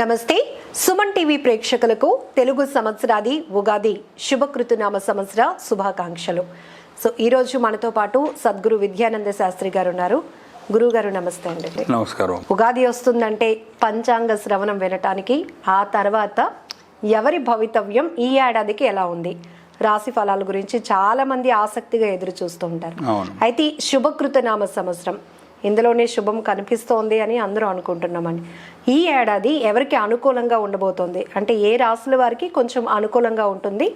నమస్తే సుమన్ టీవీ ప్రేక్షకులకు తెలుగు సంవత్సరాది ఉగాది శుభకృతునామ సంవత్సర శుభాకాంక్షలు. సో ఈ రోజు మనతో పాటు సద్గురు విద్యానంద శాస్త్రి గారు ఉన్నారు. గురుగారు నమస్తే అండి. నమస్కారం. ఉగాది వస్తుందంటే పంచాంగ శ్రవణం వినటానికి, ఆ తర్వాత ఎవరి భవితవ్యం ఈ ఏడాదికి ఎలా ఉంది, రాశి ఫలాల గురించి చాలా మంది ఆసక్తిగా ఎదురు చూస్తూ ఉంటారు. అయితే శుభకృతనామ సంవత్సరం ఇందులోనే శుభం కనిపిస్తోంది అని అందరూ అనుకుంటున్నామండి. ఈ ఏడాది ఎవరికి అనుకూలంగా ఉండబోతోంది, అంటే ఏ రాశుల వారికి కొంచెం అనుకూలంగా ఉంటుంది,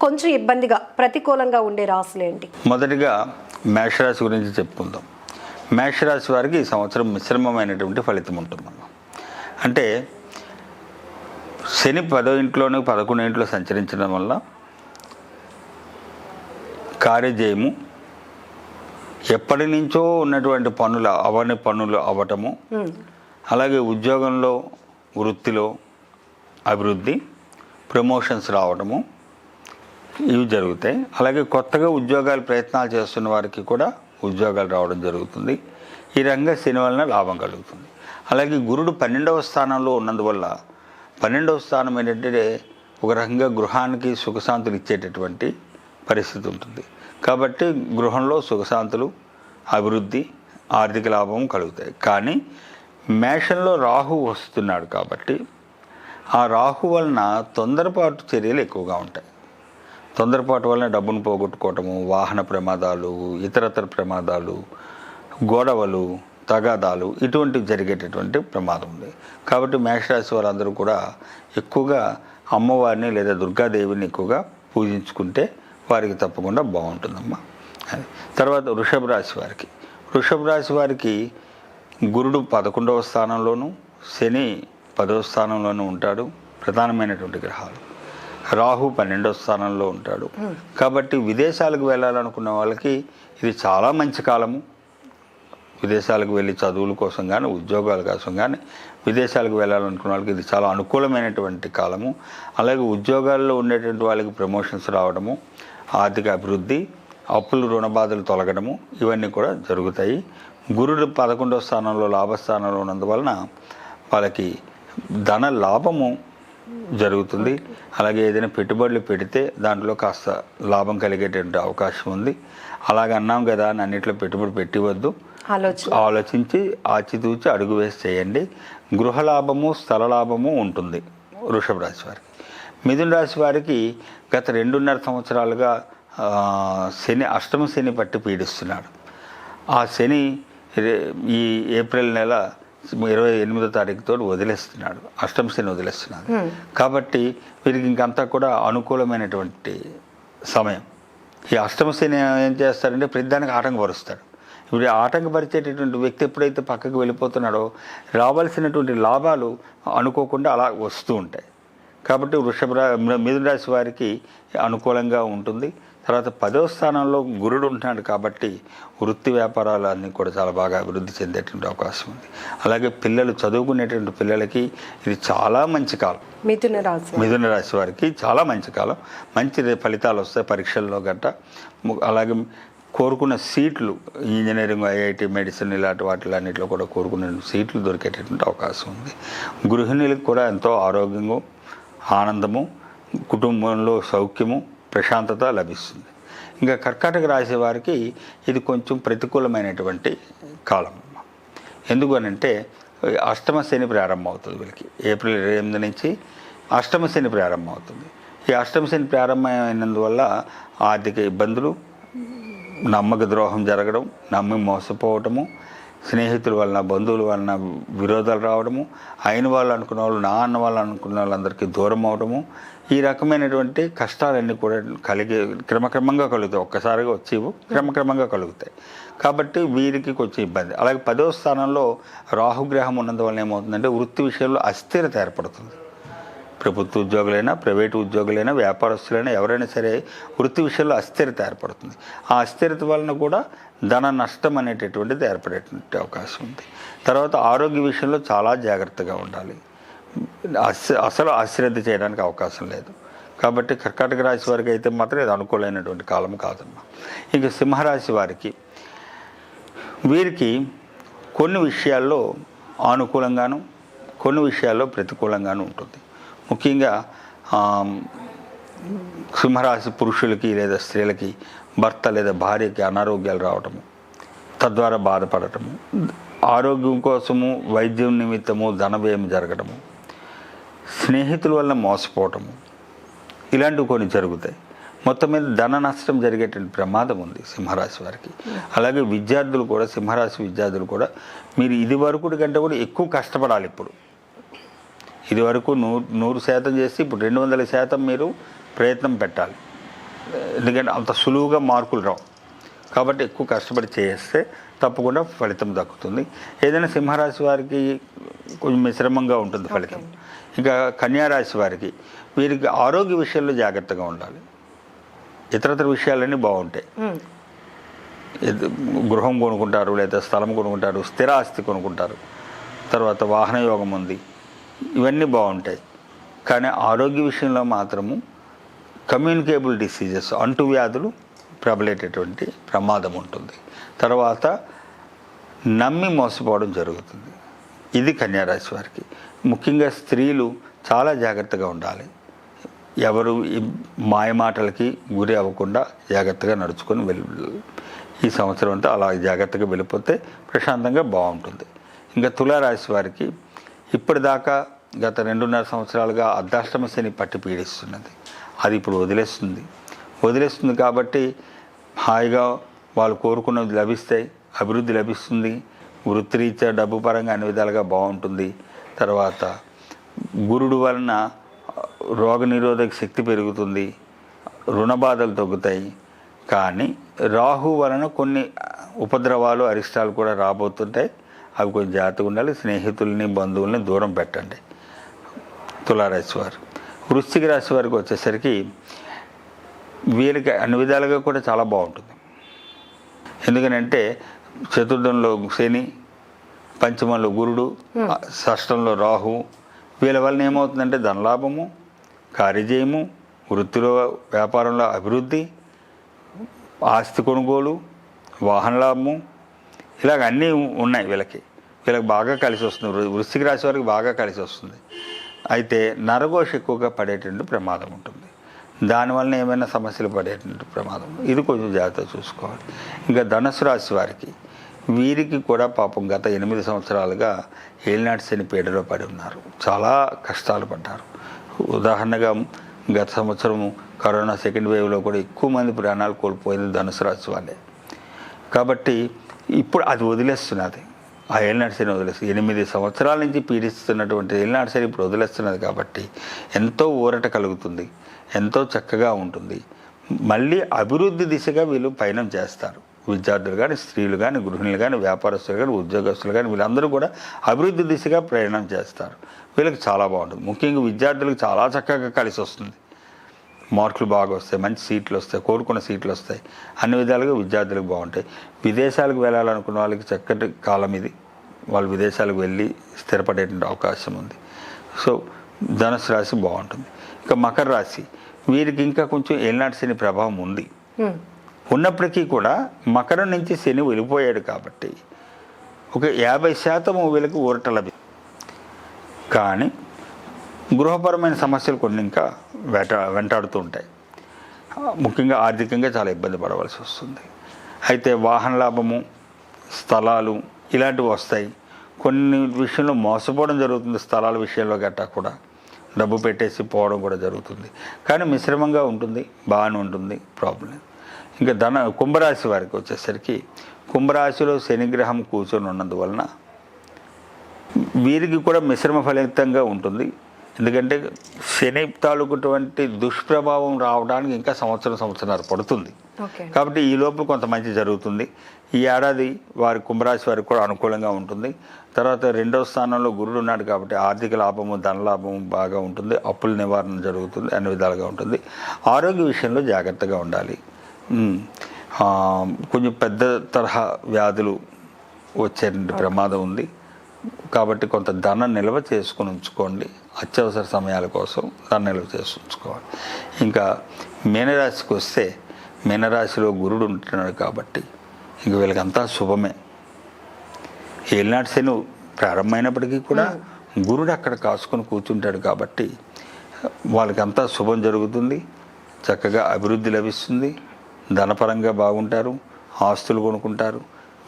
కొంచెం ఇబ్బందిగా ప్రతికూలంగా ఉండే రాశులు ఏంటి? మొదటిగా మేషరాశి గురించి చెప్పుకుందాం. మేషరాశి వారికి ఈ సంవత్సరం మిశ్రమమైనటువంటి ఫలితం ఉంటుందమ్మా. అంటే శని 10వ ఇంట్లోనూ 11వ ఇంట్లో సంచరించడం వల్ల కార్యజయము, ఎప్పటి నుంచో ఉన్నటువంటి పనులు అవ్వటము, అలాగే ఉద్యోగంలో వృత్తిలో అభివృద్ధి, ప్రమోషన్స్ రావడము, ఇవి జరుగుతాయి. అలాగే కొత్తగా ఉద్యోగాలు ప్రయత్నాలు చేస్తున్న వారికి కూడా ఉద్యోగాలు రావడం జరుగుతుంది. ఈ రకంగా శని వలన లాభం కలుగుతుంది. అలాగే గురుడు 12వ స్థానంలో ఉన్నందువల్ల 12వ స్థానం ఏంటంటే ఒక రకంగా గృహానికి సుఖశాంతులు ఇచ్చేటటువంటి పరిస్థితి ఉంటుంది. కాబట్టి గృహంలో సుఖశాంతులు, అభివృద్ధి, ఆర్థిక లాభం కలుగుతాయి. కానీ మేషంలో రాహు వస్తున్నాడు కాబట్టి ఆ రాహు వలన తొందరపాటు చర్యలు ఎక్కువగా ఉంటాయి. తొందరపాటు వలన డబ్బును పోగొట్టుకోవటము, వాహన ప్రమాదాలు, ఇతరతర ప్రమాదాలు, గొడవలు, తగాదాలు, ఇటువంటివి జరిగేటటువంటి ప్రమాదం ఉంది. కాబట్టి మేషరాశి వారందరూ కూడా ఎక్కువగా అమ్మవారిని లేదా దుర్గాదేవిని ఎక్కువగా పూజించుకుంటే వారికి తప్పకుండా బాగుంటుందమ్మా. తర్వాత వృషభ రాశి వారికి గురుడు 11వ స్థానంలోను, శని 10వ స్థానంలోనూ ఉంటాడు, ప్రధానమైనటువంటి గ్రహాలు. రాహు 12వ స్థానంలో ఉంటాడు. కాబట్టి విదేశాలకు వెళ్ళాలనుకున్న వాళ్ళకి ఇది చాలా మంచి కాలము. విదేశాలకు వెళ్ళి చదువుల కోసం కానీ, ఉద్యోగాల కోసం కానీ విదేశాలకు వెళ్ళాలనుకున్న వాళ్ళకి ఇది చాలా అనుకూలమైనటువంటి కాలము. అలాగే ఉద్యోగాల్లో ఉండేటువంటి వాళ్ళకి ప్రమోషన్స్ రావడము, ఆర్థిక అభివృద్ధి, అప్పులు రుణబాధలు తొలగడము, ఇవన్నీ కూడా జరుగుతాయి. గురుడు 11వ స్థానంలో లాభస్థానంలో ఉన్నందువలన వాళ్ళకి ధన లాభము జరుగుతుంది. అలాగే ఏదైనా పెట్టుబడులు పెడితే దాంట్లో కాస్త లాభం కలిగేటువంటి అవకాశం ఉంది. అలాగే అన్నాం కదా అని అన్నింటిలో పెట్టుబడి పెట్టివద్దు, ఆలోచించి ఆచితూచి అడుగు వేసి చేయండి. గృహ లాభము, స్థల లాభము ఉంటుంది వృషభ రాశి వారికి. మిథున రాశి వారికి గత 2.5 సంవత్సరాలుగా శని, అష్టమ శని పట్టి పీడిస్తున్నాడు. ఆ శని ఈ ఏప్రిల్ నెల 28వ తారీఖుతో వదిలేస్తున్నాడు, అష్టమ శని వదిలేస్తున్నాడు. కాబట్టి వీరికి ఇంకంతా కూడా అనుకూలమైనటువంటి సమయం. ఈ అష్టమ శని ఏం చేస్తారంటే ప్రతిదానికి ఆటంకపరుస్తాడు. ఇప్పుడు ఆటంకపరిచేటటువంటి వ్యక్తి ఎప్పుడైతే పక్కకు వెళ్ళిపోతున్నాడో రావాల్సినటువంటి లాభాలు అనుకోకుండా అలా వస్తూ ఉంటాయి. కాబట్టి మిథున రాశి వారికి అనుకూలంగా ఉంటుంది. తర్వాత 10వ స్థానంలో గురుడు ఉంటున్నాడు కాబట్టి వృత్తి వ్యాపారాలు అన్నీ కూడా చాలా బాగా అభివృద్ధి చెందేటువంటి అవకాశం ఉంది. అలాగే పిల్లలు చదువుకునేటువంటి పిల్లలకి ఇది చాలా మంచి కాలం. మిథున రాశి వారికి చాలా మంచి కాలం. మంచి ఫలితాలు వస్తాయి పరీక్షల్లో గట్ట. అలాగే కోరుకున్న సీట్లు, ఇంజనీరింగ్, ఐఐటి, మెడిసిన్ ఇలాంటి వాటిలన్నింటిలో కూడా కోరుకునే సీట్లు దొరికేటటువంటి అవకాశం ఉంది. గృహిణులకు కూడా ఎంతో ఆరోగ్యము, ఆనందము, కుటుంబంలో సౌఖ్యము, ప్రశాంతత లభిస్తుంది. ఇంకా కర్కాటక రాశి వారికి ఇది కొంచెం ప్రతికూలమైనటువంటి కాలం. ఎందుకు అనంటే అష్టమ శని ప్రారంభం అవుతుంది వీళ్ళకి. ఏప్రిల్ 28 నుంచి అష్టమ శని ప్రారంభం అవుతుంది. ఈ అష్టమ శని ప్రారంభమైనందువల్ల ఆర్థిక ఇబ్బందులు, నమ్మక ద్రోహం జరగడం, నమ్మి మోసపోవటము, స్నేహితుల వలన, బంధువుల వలన విరోధాలు రావడము, అయిన వాళ్ళు అనుకున్న వాళ్ళు, నా అన్న వాళ్ళు అనుకున్న వాళ్ళందరికీ దూరం అవడము, ఈ రకమైనటువంటి కష్టాలన్నీ కూడా క్రమక్రమంగా కలుగుతాయి. ఒక్కసారిగా వచ్చేవి క్రమక్రమంగా కలుగుతాయి. కాబట్టి వీరికి కొంచెం ఇబ్బంది. అలాగే 10వ స్థానంలో రాహుగ్రహం ఉన్నందువల్ల ఏమవుతుందంటే వృత్తి విషయంలో అస్థిరత ఏర్పడుతుంది. ప్రభుత్వ ఉద్యోగులైనా, ప్రైవేటు ఉద్యోగులైనా, వ్యాపారస్తులైనా ఎవరైనా సరే వృత్తి విషయంలో అస్థిరత ఏర్పడుతుంది. ఆ అస్థిరత వలన కూడా ధన నష్టం అనేటటువంటిది ఏర్పడేటువంటి అవకాశం ఉంది. తర్వాత ఆరోగ్య విషయంలో చాలా జాగ్రత్తగా ఉండాలి. అసలు అశ్రద్ధ చేయడానికి అవకాశం లేదు. కాబట్టి కర్కాటక రాశి వారికి అయితే మాత్రం ఇది అనుకూలమైనటువంటి కాలం కాదమ్మా. ఇక సింహరాశి వీరికి కొన్ని విషయాల్లో అనుకూలంగాను, కొన్ని విషయాల్లో ప్రతికూలంగానే ఉంటుంది. ముఖ్యంగా సింహరాశి పురుషులకి లేదా స్త్రీలకి భర్త లేదా భార్యకి అనారోగ్యాలు రావటము, తద్వారా బాధపడటము, ఆరోగ్యం కోసము వైద్యం నిమిత్తము ధన వ్యయం జరగడము, స్నేహితుల వల్ల మోసపోవటము, ఇలాంటివి కొన్ని జరుగుతాయి. మొత్తం మీద ధన నష్టం జరిగేటువంటి ప్రమాదం ఉంది సింహరాశి వారికి. అలాగే విద్యార్థులు కూడా, సింహరాశి విద్యార్థులు కూడా మీరు ఇది వరకు కంటే కూడా ఎక్కువ కష్టపడాలి. ఇప్పుడు ఇది వరకు 100% చేసి ఇప్పుడు 200% మీరు ప్రయత్నం పెట్టాలి. ఎందుకంటే అంత సులువుగా మార్కులు రావు కాబట్టి ఎక్కువ కష్టపడి చేస్తే తప్పకుండా ఫలితం దక్కుతుంది. ఏదైనా సింహరాశి వారికి కొంచెం మిశ్రమంగా ఉంటుంది ఫలితం. ఇంకా కన్యారాశి వారికి వీరికి ఆరోగ్య విషయంలో జాగ్రత్తగా ఉండాలి. ఇతరతర విషయాలన్నీ బాగుంటాయి. గృహం కొనుక్కుంటారు, లేదా స్థలం కొనుక్కుంటారు, స్థిర ఆస్తి కొనుక్కుంటారు, తర్వాత వాహన యోగం ఉంది, ఇవన్నీ బాగుంటాయి. కానీ ఆరోగ్య విషయంలో మాత్రము కమ్యూనికేబుల్ డిసీజెస్, అంటువ్యాధులు ప్రబలేటటువంటి ప్రమాదం ఉంటుంది. తర్వాత నమ్మి మోసపోవడం జరుగుతుంది. ఇది కన్యారాశి వారికి. ముఖ్యంగా స్త్రీలు చాలా జాగ్రత్తగా ఉండాలి. ఎవరు మాయమాటలకి గురి అవ్వకుండా జాగ్రత్తగా నడుచుకొని ఈ సంవత్సరం అంతా అలా జాగ్రత్తగా వెళ్ళిపోతే ప్రశాంతంగా బాగుంటుంది. ఇంకా తులారాశి వారికి ఇప్పటిదాకా గత 2.5 సంవత్సరాలుగా అర్ధాష్టమ శని పట్టి పీడిస్తున్నది. అది ఇప్పుడు వదిలేస్తుంది కాబట్టి హాయిగా వాళ్ళు కోరుకున్నది లభిస్తాయి, అభివృద్ధి లభిస్తుంది, వృత్తిరీత్యా డబ్బు పరంగా అన్ని విధాలుగా బాగుంటుంది. తర్వాత గురుడు వలన రోగనిరోధక శక్తి పెరుగుతుంది, రుణ బాధలు తగ్గుతాయి. కానీ రాహు వలన కొన్ని ఉపద్రవాలు, అరిష్టాలు కూడా రాబోతుంటాయి. అవి కొంచెం జాగ్రత్తగా ఉండాలి. స్నేహితుల్ని, బంధువుల్ని దూరం పెట్టండి. తులారాశి వారు. వృశ్చిక రాశి వారికి వచ్చేసరికి వీరికి అన్ని విధాలుగా కూడా చాలా బాగుంటుంది. ఎందుకనంటే చతుర్థంలో శని, పంచమంలో గురుడు, షష్టంలో రాహు, వీళ్ళ వలన ఏమవుతుందంటే ధనలాభము, కార్యజయము, వృత్తిలో వ్యాపారంలో అభివృద్ధి, ఆస్తి కొనుగోలు, వాహన లాభము, ఇలాగ అన్నీ ఉన్నాయి. వీళ్ళకి బాగా కలిసి వస్తుంది. వృశ్చిక రాశి వారికి బాగా కలిసి వస్తుంది. అయితే నరఘోష ఎక్కువగా పడేటువంటి ప్రమాదం ఉంటుంది. దానివల్ల ఏమైనా సమస్యలు పడేటువంటి ప్రమాదం, ఇది కొంచెం జాగ్రత్త చూసుకోవాలి. ఇంకా ధనుసు రాశి వారికి వీరికి కూడా పాపం గత 8 సంవత్సరాలుగా ఏలినాటి శని పీడలో పడి ఉన్నారు. చాలా కష్టాలు పడ్డారు. ఉదాహరణగా గత సంవత్సరం కరోనా సెకండ్ వేవ్లో కూడా ఎక్కువ మంది ప్రాణాలు కోల్పోయింది ధనుసు రాశి వాళ్ళే. కాబట్టి ఇప్పుడు అది వదిలేస్తున్నది. ఆ ఏలినాటి శని వదిలేస్తుంది. 8 సంవత్సరాల నుంచి పీడిస్తున్నటువంటి ఏలినాటి శని ఇప్పుడు వదిలేస్తున్నది. కాబట్టి ఎంతో ఊరట కలుగుతుంది, ఎంతో చక్కగా ఉంటుంది. మళ్ళీ అభివృద్ధి దిశగా వీళ్ళు పయనం చేస్తారు. విద్యార్థులు కానీ, స్త్రీలు కానీ, గృహిణులు కానీ, వ్యాపారస్తులు కానీ, ఉద్యోగస్తులు కానీ, వీళ్ళందరూ కూడా అభివృద్ధి దిశగా ప్రయాణం చేస్తారు. వీళ్ళకి చాలా బాగుంటుంది. ముఖ్యంగా విద్యార్థులకు చాలా చక్కగా కలిసి వస్తుంది. మార్కులు బాగా వస్తాయి, మంచి సీట్లు వస్తాయి, కోరుకున్న సీట్లు వస్తాయి. అన్ని విధాలుగా విద్యార్థులకు బాగుంటాయి. విదేశాలకు వెళ్ళాలనుకున్న వాళ్ళకి చక్కటి కాలం ఇది. వాళ్ళు విదేశాలకు వెళ్ళి స్థిరపడేటువంటి అవకాశం ఉంది. సో ధనుసు రాశి బాగుంటుంది. ఇక మకర రాశి వీరికి ఇంకా కొంచెం ఏలినాటి శని ప్రభావం ఉంది. ఉన్నప్పటికీ కూడా మకరం నుంచి శని వెళ్ళిపోయాడు కాబట్టి ఒక 50% వీళ్ళకి ఊరట లభి. కానీ గృహపరమైన సమస్యలు కొన్ని ఇంకా వెంటాడుతూ ఉంటాయి. ముఖ్యంగా ఆర్థికంగా చాలా ఇబ్బంది పడవలసి వస్తుంది. అయితే వాహన లాభము, స్థలాలు ఇలాంటివి వస్తాయి. కొన్ని విషయంలో మోసపోవడం జరుగుతుంది. స్థలాల విషయంలో గట్టా కూడా డబ్బు పెట్టేసి పోవడం కూడా జరుగుతుంది. కానీ మిశ్రమంగా ఉంటుంది, బాగానే ఉంటుంది, ప్రాబ్లం. ఇంకా కుంభరాశి వారికి వచ్చేసరికి కుంభరాశిలో శనిగ్రహం కూర్చొని ఉన్నందువలన వీరికి కూడా మిశ్రమ ఫలితంగా ఉంటుంది. ఎందుకంటే శని తాలూకుటువంటి దుష్ప్రభావం రావడానికి ఇంకా సంవత్సరం పడుతుంది. కాబట్టి ఈ లోపల కొంత మంచి జరుగుతుంది. ఈ ఏడాది వారి కుంభరాశి వారికి కూడా అనుకూలంగా ఉంటుంది. తర్వాత 2వ స్థానంలో గురుడు ఉన్నాడు కాబట్టి ఆర్థిక లాభము, ధనలాభము బాగా ఉంటుంది. అప్పుల నివారణ జరుగుతుంది, అన్ని విధాలుగా ఉంటుంది. ఆరోగ్య విషయంలో జాగ్రత్తగా ఉండాలి. కొంచెం పెద్ద తరహా వ్యాధులు వచ్చే ప్రమాదం ఉంది. కాబట్టి కొంత ధనం నిల్వ చేసుకుని ఉంచుకోండి. అత్యవసర సమయాల కోసం ధనం నిల్వ చేసి ఉంచుకోవాలి. ఇంకా మీనరాశికి వస్తే మీనరాశిలో గురుడు ఉంటున్నాడు కాబట్టి ఇంక వీళ్ళకంతా శుభమే. ఏలినాటి శని ప్రారంభమైనప్పటికీ కూడా గురుడు అక్కడ కాసుకొని కూర్చుంటాడు కాబట్టి వాళ్ళకంతా శుభం జరుగుతుంది, చక్కగా అభివృద్ధి లభిస్తుంది, ధనపరంగా బాగుంటారు, ఆస్తులు కొనుక్కుంటారు.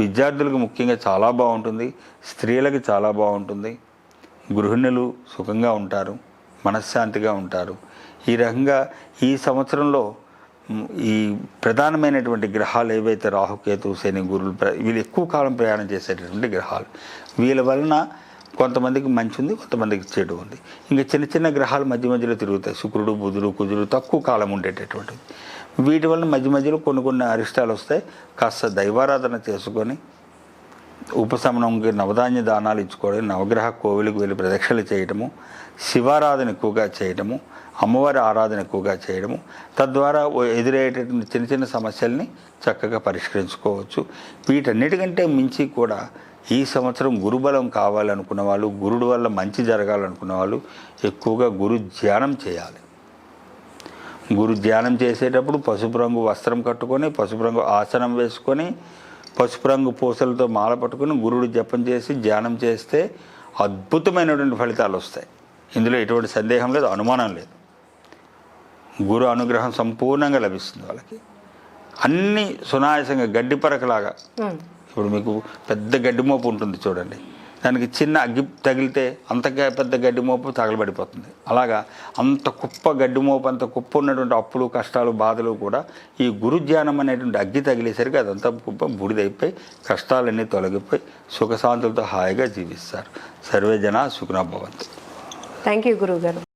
విద్యార్థులకు ముఖ్యంగా చాలా బాగుంటుంది, స్త్రీలకు చాలా బాగుంటుంది, గృహిణులు సుఖంగా ఉంటారు, మనశ్శాంతిగా ఉంటారు. ఈ రకంగా ఈ సంవత్సరంలో ఈ ప్రధానమైనటువంటి గ్రహాలు ఏవైతే రాహుకేతు శని గురులు వీళ్ళు ఎక్కువ కాలం ప్రయాణం చేసేటటువంటి గ్రహాలు. వీళ్ళ వలన కొంతమందికి మంచి ఉంది, కొంతమందికి చెడు ఉంది. ఇంకా చిన్న చిన్న గ్రహాలు మధ్య మధ్యలో తిరుగుతాయి. శుక్రుడు, బుధుడు, కుజుడు తక్కువ కాలం ఉండేటటువంటివి. వీటి వల్ల మధ్య మధ్యలో కొన్ని అరిష్టాలు వస్తాయి. కాస్త దైవారాధన చేసుకొని ఉపశమనంకి నవధాన్య దానాలు ఇచ్చుకోవడం, నవగ్రహ కోవిలకు వెళ్ళి ప్రదక్షిణలు చేయడము, శివారాధన ఎక్కువగా చేయడము, అమ్మవారి ఆరాధన ఎక్కువగా చేయడము, తద్వారా ఎదురయ్యేటటువంటి చిన్న చిన్న సమస్యల్ని చక్కగా పరిష్కరించుకోవచ్చు. వీటన్నిటికంటే మించి కూడా ఈ సంవత్సరం గురుబలం కావాలనుకున్న వాళ్ళు, గురుడు వల్ల మంచి జరగాలనుకున్న వాళ్ళు ఎక్కువగా గురు ధ్యానం చేయాలి. గురు ధ్యానం చేసేటప్పుడు పసుపు రంగు వస్త్రం కట్టుకొని, పసుపు రంగు ఆసనం వేసుకొని, పసుపు రంగు పూసలతో మాల పట్టుకొని గురుడు జపం చేసి ధ్యానం చేస్తే అద్భుతమైనటువంటి ఫలితాలు వస్తాయి. ఇందులో ఎటువంటి సందేహం లేదు, అనుమానం లేదు. గురు అనుగ్రహం సంపూర్ణంగా లభిస్తుంది వాళ్ళకి. అన్నీ సునాయాసంగా గడ్డి పరకలాగా. ఇప్పుడు మీకు పెద్ద గడ్డి మోపు ఉంటుంది చూడండి, దానికి చిన్న అగ్గి తగిలితే అంత పెద్ద గడ్డి మోపు తగలబడిపోతుంది. అలాగా అంత కుప్ప గడ్డి మోపు, అంత కుప్ప ఉన్నటువంటి అప్పులు, కష్టాలు, బాధలు కూడా ఈ గురుధ్యానం అనేటువంటి అగ్గి తగిలేసరికి అదంతా కుప్ప బూడిదైపోయి కష్టాలన్నీ తొలగిపోయి సుఖశాంతులతో హాయిగా జీవిస్తారు. సర్వే జన సుఖినో భవంతు. థ్యాంక్ యూ గురువు గారు.